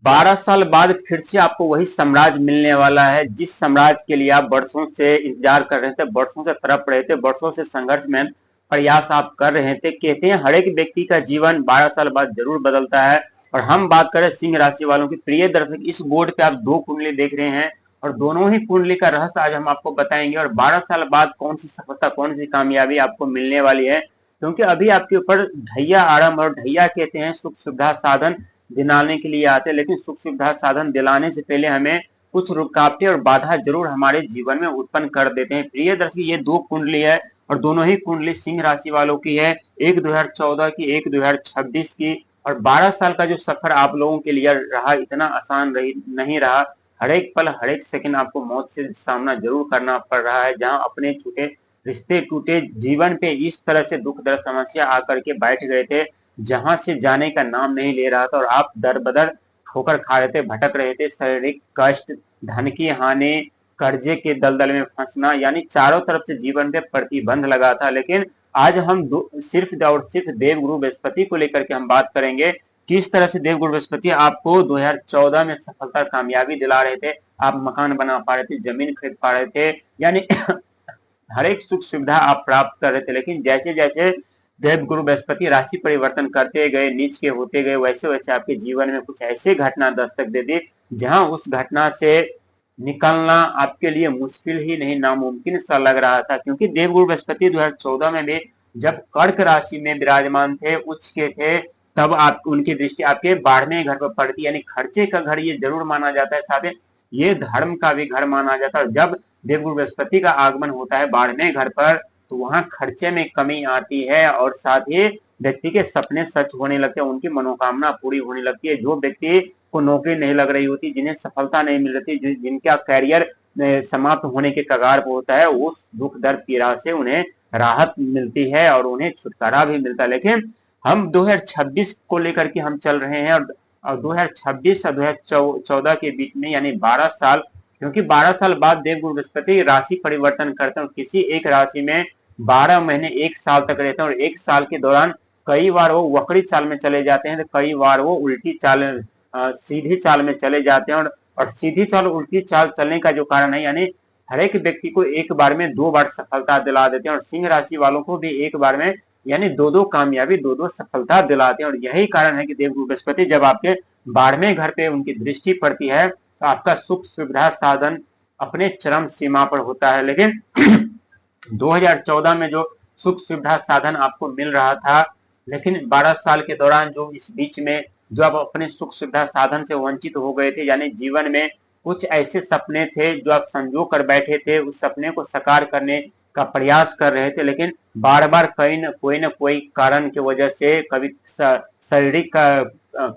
12 साल बाद फिर से आपको वही साम्राज्य मिलने वाला है, जिस साम्राज्य के लिए आप वर्षों से इंतजार कर रहे थे, वर्षों से तड़प रहे थे, वर्षों से संघर्ष में प्रयास आप कर रहे थे। कहते हैं हर एक व्यक्ति का जीवन 12 साल बाद जरूर बदलता है। और हम बात करें सिंह राशि वालों की। प्रिय दर्शक, इस बोर्ड पे आप दो कुंडली देख रहे हैं और दोनों ही कुंडली का रहस्य आज हम आपको बताएंगे। और 12 साल बाद कौन सी सफलता, कौन सी कामयाबी आपको मिलने वाली है, क्योंकि अभी आपके ऊपर ढैया आरंभ, और ढैया कहते हैं सुख सुविधा साधन दिलाने के लिए आते हैं, लेकिन सुख सुविधा साधन दिलाने से पहले हमें कुछ रुकावटें और बाधा जरूर हमारे जीवन में उत्पन्न कर देते हैं। प्रिय दर्शक, ये दो कुंडली है और दोनों ही कुंडली सिंह राशि वालों की है, एक 2014 की, एक 2026 की। और 12 साल का जो सफर आप लोगों के लिए रहा, इतना आसान नहीं रहा। हर एक पल, हर एक सेकंड आपको मौत से सामना जरूर करना पड़ रहा है। जहां अपने छूटे रिश्ते टूटे, जीवन पे इस तरह से दुख दर्द समस्या आकर के बैठ गए थे, जहां से जाने का नाम नहीं ले रहा था। और आप दर बदर ठोकर खा रहे थे, भटक रहे थे। शारीरिक कष्ट, धन की हानि, कर्जे के दलदल में फंसना, यानी चारों तरफ से जीवन पे प्रतिबंध लगा था। लेकिन आज हम सिर्फ और सिर्फ देवगुरु बृहस्पति को लेकर के हम बात करेंगे। किस तरह से देवगुरु बृहस्पति आपको 2014 में सफलता, कामयाबी दिला रहे थे। आप मकान बना पा रहे थे, जमीन खरीद पा रहे थे, यानी हर एक सुख सुविधा आप प्राप्त कर रहे थे। लेकिन जैसे जैसे देवगुरु बृहस्पति राशि परिवर्तन करते गए, नीच के होते गए, वैसे वैसे आपके जीवन में कुछ ऐसे घटना दस्तक दे दी, जहां उस घटना से निकलना आपके लिए मुश्किल ही नहीं, नामुमकिन सा लग रहा था। क्योंकि देवगुरु बृहस्पति 2014 में भी जब कर्क राशि में विराजमान थे, उच्च के थे, तब आप उनकी दृष्टि आपके 12वें घर पर पड़ती, यानी खर्चे का घर ये जरूर माना जाता है, साथ ही ये धर्म का भी घर माना जाता है। जब देवगुरु बृहस्पति का आगमन होता है 12वें घर पर, तो वहां खर्चे में कमी आती है और साथ ही व्यक्ति के सपने सच होने लगते हैं, उनकी मनोकामना पूरी होने लगती है। जो व्यक्ति को नौकरी नहीं लग रही होती, जिन्हें सफलता नहीं मिल रही, जिनका कैरियर समाप्त होने के कगार पर होता है, उस दुख दर्द पीड़ा से उन्हें राहत मिलती है और उन्हें छुटकारा भी मिलता है। लेकिन हम 2026 को लेकर के हम चल रहे हैं और 2026 और 2014 के बीच में, यानी 12 साल, क्योंकि 12 साल बाद देवगुरु बृहस्पति राशि परिवर्तन करते हैं और किसी एक राशि में 12 महीने, एक साल तक रहते हैं। और एक साल के दौरान कई बार वो वक्री चाल में चले जाते हैं, तो कई बार वो उल्टी चाल, सीधी चाल में चले जाते हैं। और सीधी चाल, उल्टी चाल चलने का जो कारण है, यानी हर एक व्यक्ति को एक बार में 2 बार सफलता दिला देते हैं। और सिंह राशि वालों को भी एक बार में, यानी 2-2 कामयाबी, 2-2 सफलता दिलाते हैं। और यही कारण है कि देवगुरु बृहस्पति जब आपके 12वें घर पे उनकी दृष्टि पड़ती है, तो आपका सुख सुविधा साधन अपने चरम सीमा पर होता है। लेकिन 2014 में जो सुख सुविधा साधन आपको मिल रहा था, लेकिन 12 साल के दौरान जो इस बीच में जो आप अपने सुख सुविधा साधन से वंचित हो गए थे, यानी जीवन में कुछ ऐसे सपने थे जो आप संजो कर बैठे थे, उस सपने को साकार करने का प्रयास कर रहे थे, लेकिन बार बार कोई न कोई कारण की वजह से, कभी शारीरिक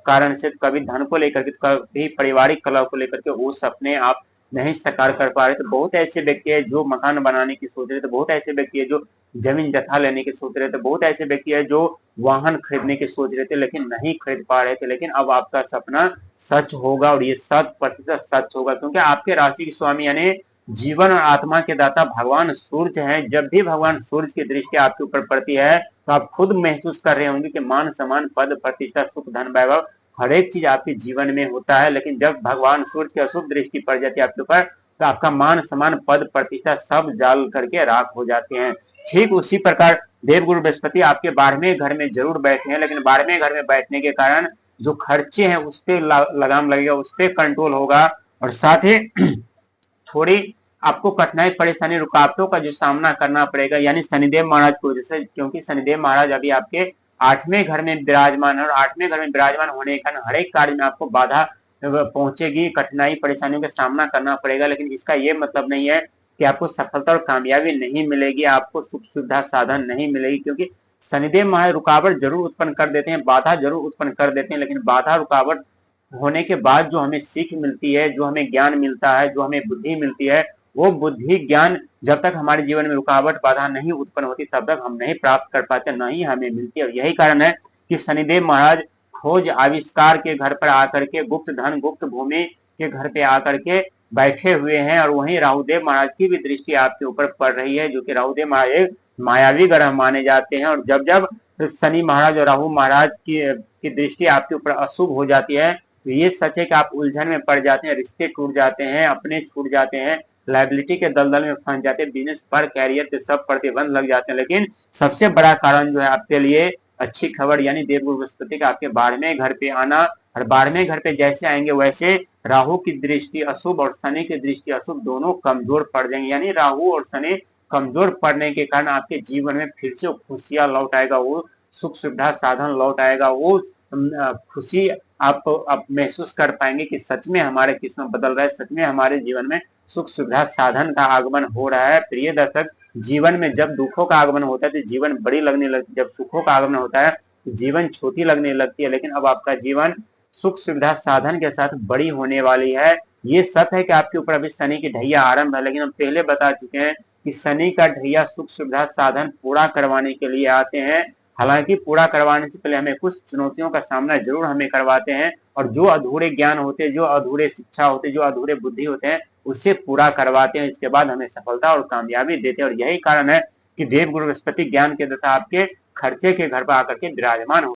कारण से, कभी धन को लेकर के, कभी पारिवारिक कला को लेकर के, वो सपने आप नहीं साकार कर पा रहे थे। बहुत ऐसे व्यक्ति है जो मकान बनाने की सोच रहे थे, बहुत ऐसे व्यक्ति है जो जमीन जथा लेने की सोच रहे थे, बहुत ऐसे व्यक्ति है जो वाहन खरीदने की सोच रहे थे, लेकिन नहीं खरीद पा रहे थे। लेकिन अब आपका सपना सच होगा और ये 100% सच होगा, क्योंकि आपके राशि के स्वामी यानी जीवन और आत्मा के दाता भगवान सूर्य हैं। जब भी भगवान सूर्य की दृष्टि आपके ऊपर पड़ती है, तो आप खुद महसूस कर रहे होंगे कि मान सम्मान, पद प्रतिष्ठा, सुख धन वैभव, हर एक चीज आपके जीवन में होता है। लेकिन जब भगवान सूर्य की अशुभ दृष्टि पड़ जाती है आपके ऊपर, तो आपका मान सम्मान, पद प्रतिष्ठा सब जाल करके राख हो जाते हैं। ठीक उसी प्रकार देवगुरु बृहस्पति आपके 12वें घर में जरूर बैठे हैं, लेकिन 12वें घर में बैठने के कारण जो खर्चे हैं उस पर लगाम लगेगा, उस पर कंट्रोल होगा। और साथ ही थोड़ी आपको कठिनाई, परेशानी, रुकावटों का जो सामना करना पड़ेगा, यानी शनिदेव महाराज की वजह से, क्योंकि शनिदेव महाराज अभी आपके 8वें घर में विराजमान है और 8वें घर में विराजमान होने के कारण हर एक कार्य में आपको बाधा पहुंचेगी, कठिनाई परेशानियों का सामना करना पड़ेगा। लेकिन इसका ये मतलब नहीं है कि आपको सफलता और कामयाबी नहीं मिलेगी, आपको सुख सुविधा साधन नहीं मिलेगी, क्योंकि शनिदेव महाराज रुकावट जरूर उत्पन्न कर देते हैं, बाधा जरूर उत्पन्न कर देते हैं। लेकिन बाधा रुकावट होने के बाद जो हमें सीख मिलती है, जो हमें ज्ञान मिलता है, जो हमें बुद्धि मिलती है, वो बुद्धि ज्ञान जब तक हमारे जीवन में रुकावट बाधा नहीं उत्पन्न होती, तब तक हम नहीं प्राप्त कर पाते, न ही हमें मिलती है। और यही कारण है कि शनिदेव महाराज खोज आविष्कार के घर पर आकर के, गुप्त धन, गुप्त भूमि के घर पे आकर के बैठे हुए हैं। और वहीं राहुदेव महाराज की भी दृष्टि आपके ऊपर पड़ रही है, जो कि राहुदेव महाराज एक मायावी ग्रह माने जाते हैं। और जब जब शनि महाराज और राहु महाराज की दृष्टि आपके ऊपर अशुभ हो जाती है, तो ये सच है कि आप उलझन में पड़ जाते हैं, रिश्ते टूट जाते हैं, अपने छूट जाते हैं, लाइबिलिटी के दलदल में फंस जाते हैं, बिजनेस पर, कैरियर पे सब प्रतिबंध लग जाते हैं। लेकिन सबसे बड़ा कारण जो है आपके लिए अच्छी खबर यानी देवगुरु बृहस्पति का आपके 12वें घर पे आना, और 12वें घर पे जैसे आएंगे वैसे राहु की दृष्टि अशुभ और शनि की दृष्टि अशुभ दोनों कमजोर पड़ जाएंगे, यानी राहु और शनि कमजोर पड़ने के कारण आपके जीवन में फिर से खुशियां लौट आएगा, वो सुख सुविधा साधन लौट आएगा, वो खुशी आप महसूस कर पाएंगे कि सच में हमारे किस्मत बदल रहा है, सच में हमारे जीवन में सुख सुविधा साधन का आगमन हो रहा है। प्रिय दर्शक, जीवन में जब दुखों का आगमन होता है तो जीवन बड़ी लगने लगती है, जब सुखों का आगमन होता है तो जीवन छोटी लगने लगती है, लेकिन अब आपका जीवन सुख सुविधा साधन के साथ बड़ी होने वाली है। ये सत्य है कि आपके ऊपर अभी शनि की ढैया आरंभ है, लेकिन हम पहले बता चुके हैं कि शनि का ढैया सुख सुविधा साधन पूरा करवाने के लिए आते हैं। हालांकि पूरा करवाने से पहले हमें कुछ चुनौतियों का सामना जरूर हमें करवाते हैं, और जो अधूरे ज्ञान होते हैं, जो अधूरे शिक्षा होते हैं, जो अधूरे बुद्धि होते हैं, उससे पूरा करवाते हैं। इसके बाद हमें सफलता और कामयाबी देते हैं, और यही कारण है कि देवगुरु बृहस्पति ज्ञान के तथा आपके खर्चे के घर पर आकर के विराजमान